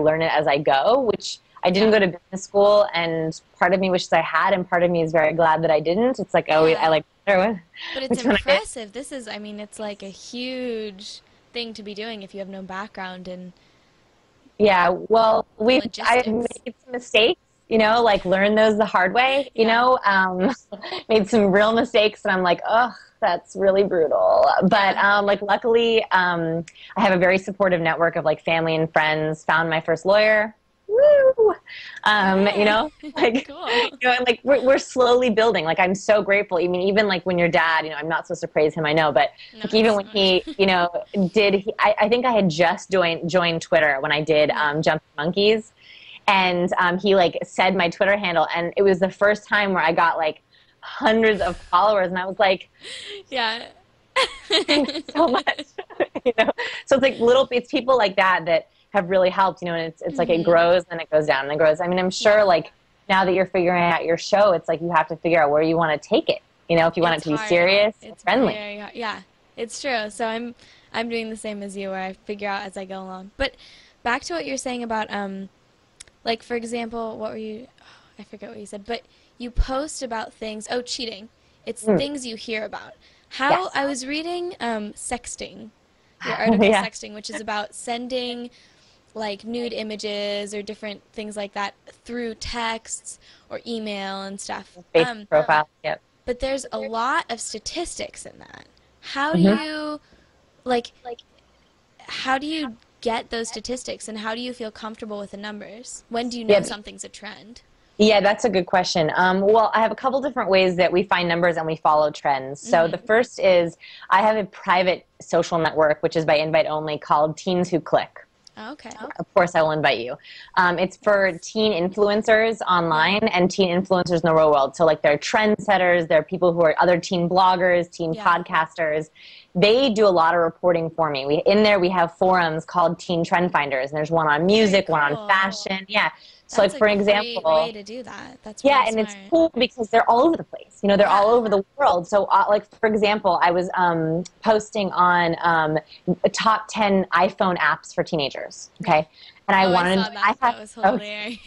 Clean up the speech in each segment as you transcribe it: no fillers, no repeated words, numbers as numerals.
learn it as I go, which I didn't go to business school, and part of me wishes I had, and part of me is very glad that I didn't. It's like, oh, I Yeah. like But it's which one I did. impressive. This is, I mean, it's like a huge thing to be doing if you have no background in Yeah, well, I've logistics. made some mistakes, like learned those the hard way, Yeah. made some real mistakes, and I'm like, oh, that's really brutal. But Yeah. like, luckily, I have a very supportive network of like family and friends. Found my first lawyer. Woo! Yeah. Like, Cool. and like we're slowly building. Like, I'm so grateful. I mean, even like when your dad, I'm not supposed to praise him, I know, but No, like even it's when fine. he, I think I had just joined Twitter when I did Yeah. Jumping Monkeys, and he like said my Twitter handle, and it was the first time where I got like hundreds of followers, and I was like, Yeah. thanks so much. you know, so it's like it's people like that that have really helped, and it's like it Hmm. grows and it goes down and it grows. I mean, I'm Yeah. sure like now that you're figuring out your show, it's like you have to figure out where you want to take it. If you want it It's to be hard. serious or It's friendly. very hard. Yeah, it's true. So I'm doing the same as you, where I figure out as I go along. But back to what you're saying about like for example, what were you? I forget what you said. But you post about things. Oh, cheating. It's Mm, things you hear about. How yes. I was reading sexting, your article Yeah. sexting, which is about sending like nude images or different things like that through texts or email and stuff. Facebook profile. Yep. But there's a lot of statistics in that. How do Mhm. you like how do you get those statistics and how do you feel comfortable with the numbers? When do you know Yeah. something's a trend? Yeah, that's a good question. Well, I have a couple different ways that we find numbers and we follow trends. So the Mhm. first is I have a private social network, which is by invite only, called Teens Who Click. Oh, okay. Of course, I will invite you. It's for teen influencers Yeah. online and teen influencers in the real world. So, like, they're trendsetters, they're people who are other teen bloggers, teen Yeah. podcasters. They do a lot of reporting for me. In there, we have forums called Teen Trend Finders, and there's one on Very music, one on cool. fashion. Yeah. So, That's like, a for great way example, to do that. That's yeah, really and it's smart. cool because they're all over the place. They're all Yeah. over the world. So, like, for example, I was posting on top 10 iPhone apps for teenagers. Yeah. Okay. And I Oh, I wanted, saw I that. had, That was oh, hilarious.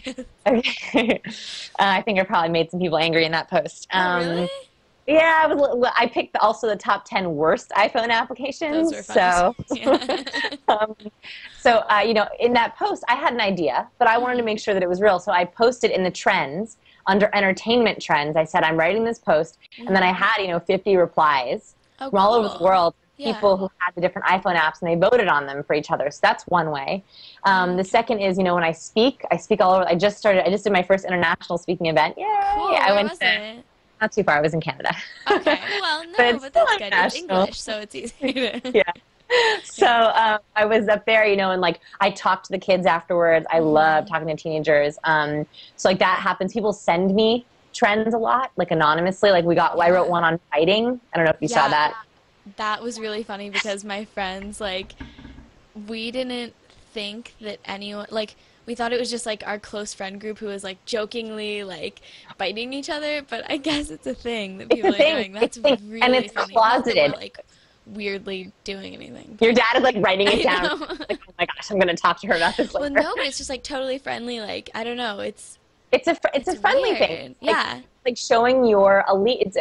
okay. I think I probably made some people angry in that post. Oh, really? Yeah, I picked also the top 10 worst iPhone Those applications. were funny too. So, Yeah. um, in that post, I had an idea, but I wanted to Mhm. make sure that it was real. So I posted in the trends under entertainment trends. I said, I'm writing this post. And then I Mhm. had, 50 replies Oh, from all over the cool. world, Yeah. people who had the different iPhone apps, and they voted on them for each other. So that's one way. The Okay. second is, when I speak all over. I just did my first international speaking event. Yay! Cool. I Where went was to, it? not too far. I was in Canada. Okay. Well, But no, it's but still that's good. It's international. English, so it's easy to. Yeah. So Yeah. I was up there, and like I talked to the kids afterwards. I love Mhm. talking to teenagers. So like that happens. People send me trends a lot, like anonymously. Like I wrote Yeah. one on fighting. I don't know if you saw Yeah. that. That was really funny because my friends, like, we didn't think that anyone, like, we thought it was just like our close friend group who was like jokingly like biting each other, but I guess it's a thing that It's a people are thing. doing. It's That's a thing, and really it's funny. Not that we're closeted. like weirdly doing anything, Your but dad is like writing it I down. know. Like, oh my gosh, I'm going to talk to her about this Well, later. no, but it's just like totally friendly. Like, I don't know. It's a It's friendly thing. weird. Like Yeah. like showing your elite.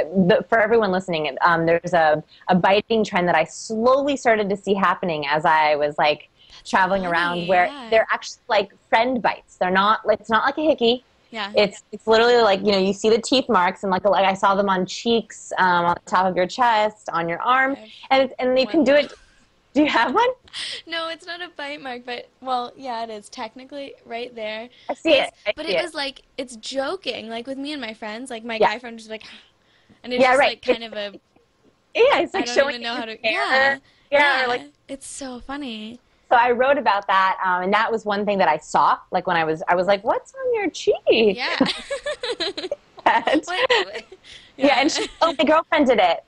For everyone listening. There's a biting trend that I slowly started to see happening as I was like That's traveling around, funny. where Yeah. they're actually like friend bites. They're not. It's not like a hickey. Yeah. It's literally like you see the teeth marks, and like I saw them on cheeks, on the top of your chest, on your arm, I've and you can one do now. it. Do you have one? No, it's not a bite mark, but well, yeah, it is technically right there. I see it. I But see it it. was like it's joking, like with me and my friends, like my Yeah. guy friend was like, and it's Yeah. just Right. like kind of a Yeah. It's I like don't showing even know how your to. hair. Yeah, Yeah. Or like yeah, it's so funny. so I wrote about that, and that was one thing that I saw. Like when I was like, "What's on your cheek?" Yeah. And- What? yeah, Yeah. and oh, my girlfriend did it.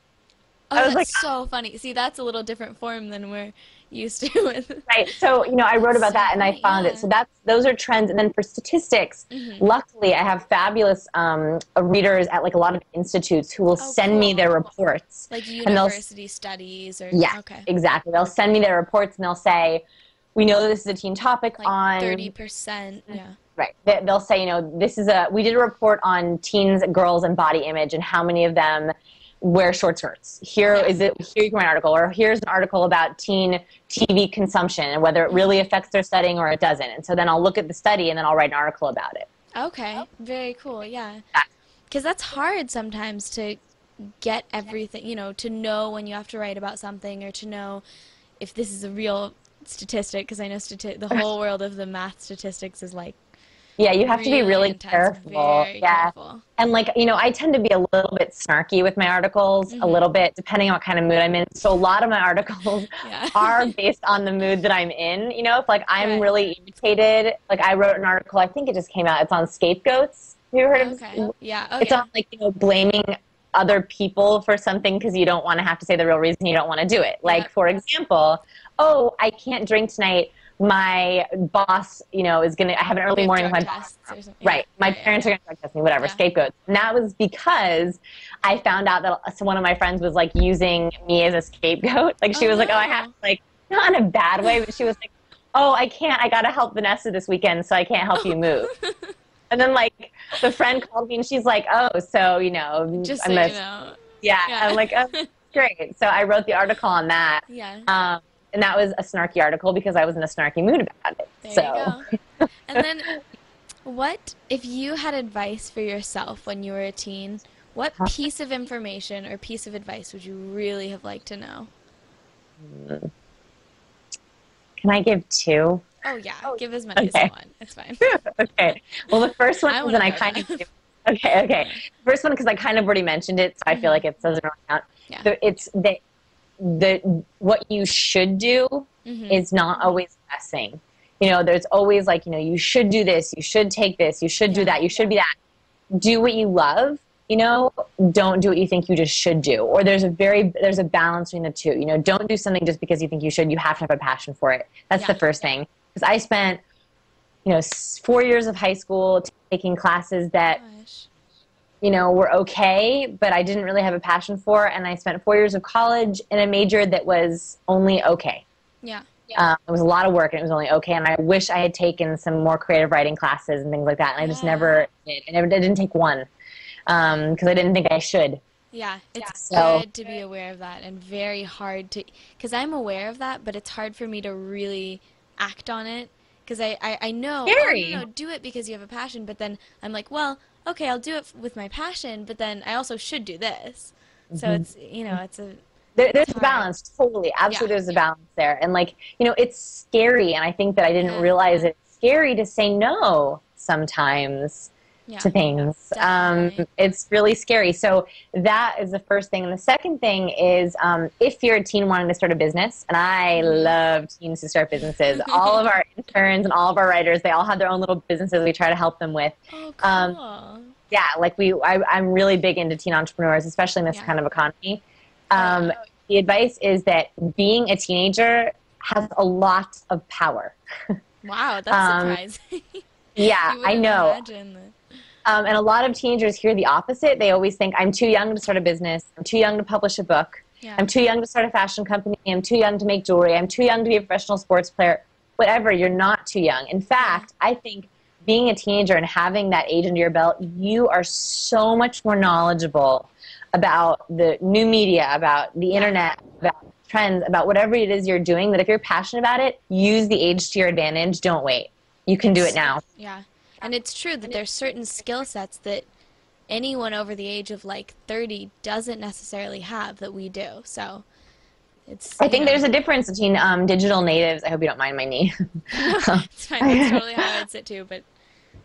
Oh, I was like, that's so funny. See, that's a little different form than we're used to with. right. So I wrote That's about so that, and I funny. found it. Yeah. So those are trends. And then for statistics, Hmm. luckily, I have fabulous readers at like a lot of institutes who will Oh, send me cool. their reports, Like and they'll university studies or yeah, okay. exactly. They'll send me their reports, and they'll say, we know that this is a teen topic Like on 30%. Yeah. right. They'll say, you know, we did a report on teens, girls, and body image, and how many of them wear short skirts. Here you can write an article, or here's an article about teen TV consumption and whether it really affects their studying or it doesn't. And so then I'll look at the study and then I'll write an article about it. Okay. Very cool. Yeah. Because that's hard sometimes to get everything, you know, to know when you have to write about something, or to know if this is a real statistic, because I know the whole world of the math statistics is like, yeah, you have to be really intense, careful. very careful. And like, you know, I tend to be a little bit snarky with my articles, a little bit, depending on what kind of mood I'm in. So a lot of my articles are based on the mood that I'm in. You know, if like I'm really irritated, like I wrote an article, I think it just came out, it's on scapegoats. Have you heard of it? Yeah. It's on like, you know, blaming other people for something because you don't want to have to say the real reason you don't want to do it. Like, for example, oh, I can't drink tonight. My boss, you know, I have an early morning with my boss. Right. My parents are going to drug test me, whatever, scapegoats. And that was because I found out that one of my friends was like using me as a scapegoat. Like she was like, oh, I have to, like, not in a bad way, but she was like, oh, I got to help Vanessa this weekend, so I can't help you move. And then like the friend called me and she's like, oh, so, you know, just so you know. Yeah. I'm like, oh, great. So I wrote the article on that. Yeah. And that was a snarky article because I was in a snarky mood about it. There you go. And then what, if you had advice for yourself when you were a teen, what piece of information or piece of advice would you really have liked to know? Can I give two? Oh, yeah. Give as many as you want. It's fine. Okay. Well, the first one is, and I kind of... Okay. First one, because I kind of already mentioned it, so I feel like it doesn't really count. Yeah. So it's what you should do is not always the best thing. You know, there's always like, you know, you should do this, you should take this, you should do that, you should be that. Do what you love, you know, don't do what you think you just should do. Or there's a balance between the two. You know, don't do something just because you think you should. You have to have a passion for it. That's the first thing. Because I spent, you know, 4 years of high school taking classes that, you know, were okay, but I didn't really have a passion for. And I spent 4 years of college in a major that was only okay. Yeah. It was a lot of work and it was only okay. And I wish I had taken some more creative writing classes and things like that. And I just never did. And I didn't take one because I didn't think I should. Yeah, it's good to be aware of that, and very hard to, because I'm aware of that, but it's hard for me to really act on it. Because I know, do it because you have a passion, but then I'm like, well, okay, I'll do it with my passion, but then I also should do this. So it's, you know, it's a... There's a balance, totally. Absolutely, there's a balance there. And, like, you know, it's scary, and I think that I didn't realize it's scary to say no sometimes to things. It's really scary. So that is the first thing. And the second thing is if you're a teen wanting to start a business, and I love teens to start businesses. All of our interns and all of our writers, they all have their own little businesses we try to help them with. Oh, cool. Yeah, like I'm really big into teen entrepreneurs, especially in this kind of economy. The advice is that being a teenager has a lot of power. Wow, that's surprising. Yeah, I know. Imagine that. And a lot of teenagers hear the opposite. They always think, I'm too young to start a business. I'm too young to publish a book. Yeah. I'm too young to start a fashion company. I'm too young to make jewelry. I'm too young to be a professional sports player. Whatever, you're not too young. In fact, I think being a teenager and having that age under your belt, you are so much more knowledgeable about the new media, about the internet, about trends, about whatever it is you're doing, that if you're passionate about it, use the age to your advantage. Don't wait. You can do it now. Yeah. And it's true that there's certain skill sets that anyone over the age of like 30 doesn't necessarily have that we do. So it's... I think there's a difference between digital natives. I hope you don't mind my knee. It's fine. That's totally how I'd sit too, but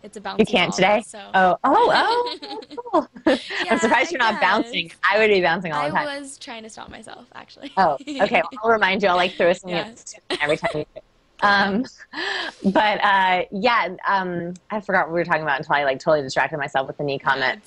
it's a bouncy You can't ball, today? So. Cool. Yeah, I'm surprised you're not bouncing. I would be bouncing all the time. I was trying to stop myself, actually. Oh, okay. Well, I'll remind you. I'll like throw something every time you do it. I forgot what we were talking about until I like totally distracted myself with the knee comment.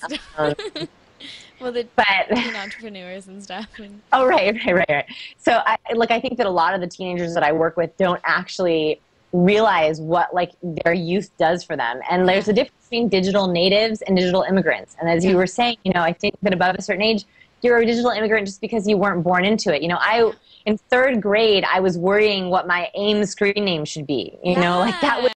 Well, teen entrepreneurs and stuff. And... Oh, right. So I think that a lot of the teenagers that I work with don't actually realize what like their youth does for them. And there's a difference between digital natives and digital immigrants. And as you were saying, you know, I think that above a certain age, you're a digital immigrant just because you weren't born into it. You know, in third grade, I was worrying what my AIM screen name should be. You know, like that was